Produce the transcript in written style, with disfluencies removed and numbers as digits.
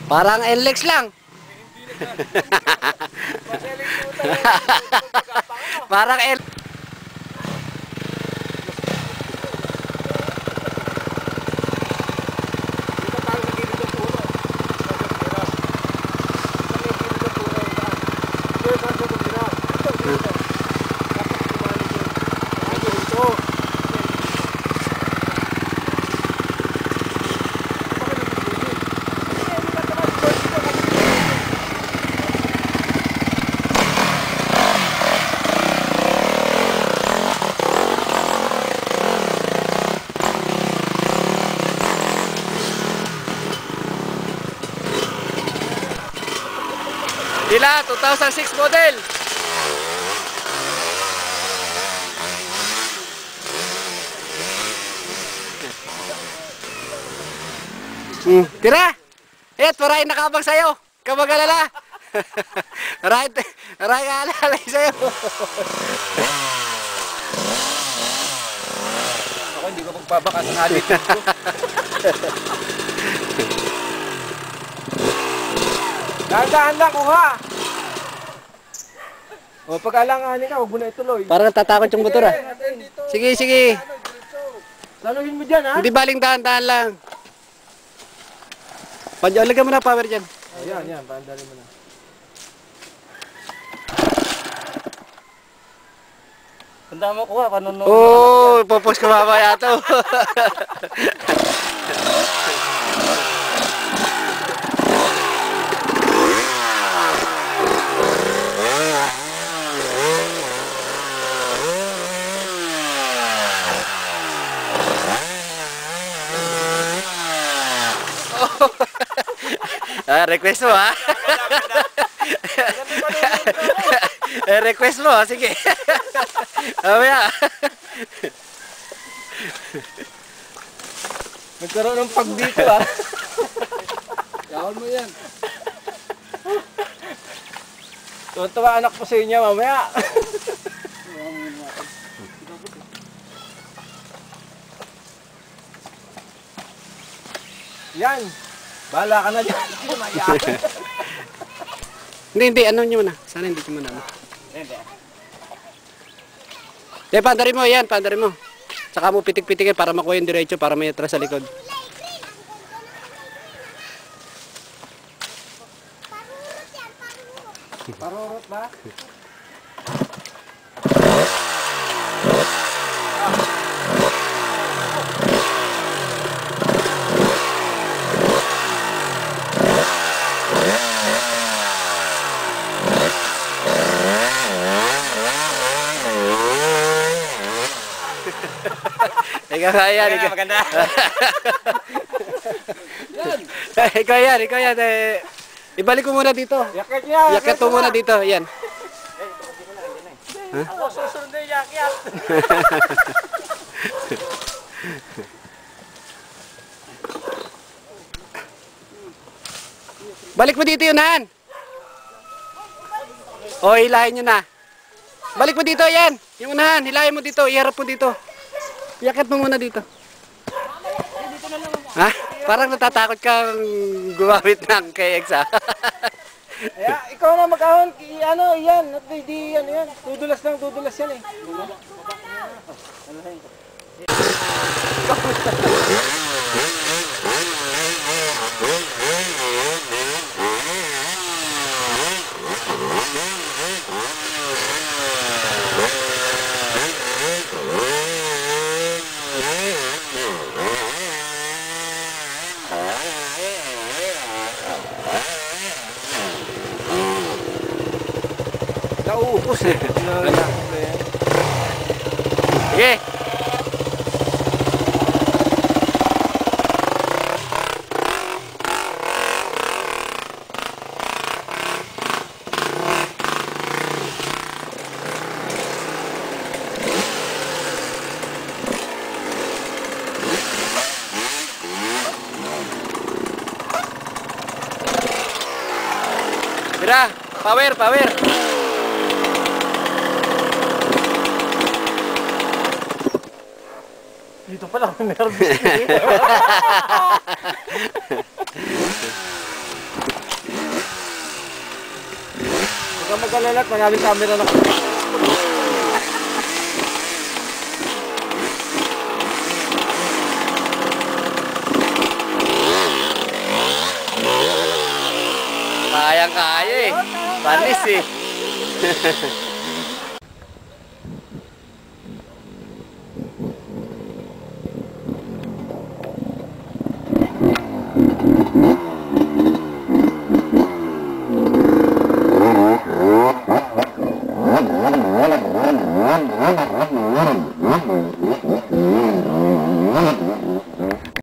Parang NLEX lang. Parang L. Dila, 2006 model. Tira. Maraming nakabang sa'yo. Kamag-alala. Maraming kaalalay sa'yo. Ako hindi ko magbabakas ang habit ko. Dahan-dahan lang kuha. O pag-alanganin ka, huwag mo na ituloy. Parang natatakot yung motor ah. Sige, sige. Laluhin mo dyan ha. Hindi baling dahan-dahan lang. Lagyan mo na power dyan. Ayan, yan. Paandalin mo na. Tanda mo kuha, panuno. Oo, popos ka mamaya to. Request mo ha. Request mo, sige. Mamaya. Nagkaroon ng pag dito ha. Yawan mo yan. Tuwa anak ko sa inyo mamaya. Yan. Bahala ka na dyan. Hindi, ano nyo na. Sana hindi nyo na. Pandarin mo, yan, pandarin mo. Saka mo pitik-pitikin para makuha yung diretso, para may atras sa likod. Parurot ba? Ikaw yan, ikaw. Maganda. Ikaw yan. Ibalik ko muna dito. Yakat niya. Yakat mo muna dito, yan. Ako susunod na yakyat. Balik mo dito yun, Han. O, hilahin nyo na. Balik mo dito, yan. Yung unahan, hilahin mo dito, iharap mo dito. Yakit mo muna dito. Ha? Parang natatakot kang gumamit ng KX ha? Ikaw na mag-ahon. Ano, yan. Hindi, ano yan. Dudulas yan eh. Nauupos eh. Sige. Power, power. Dito pala ako nervous. Huwag kang mag-alala at maraming camera na. Kayang-kaya eh. Panis eh.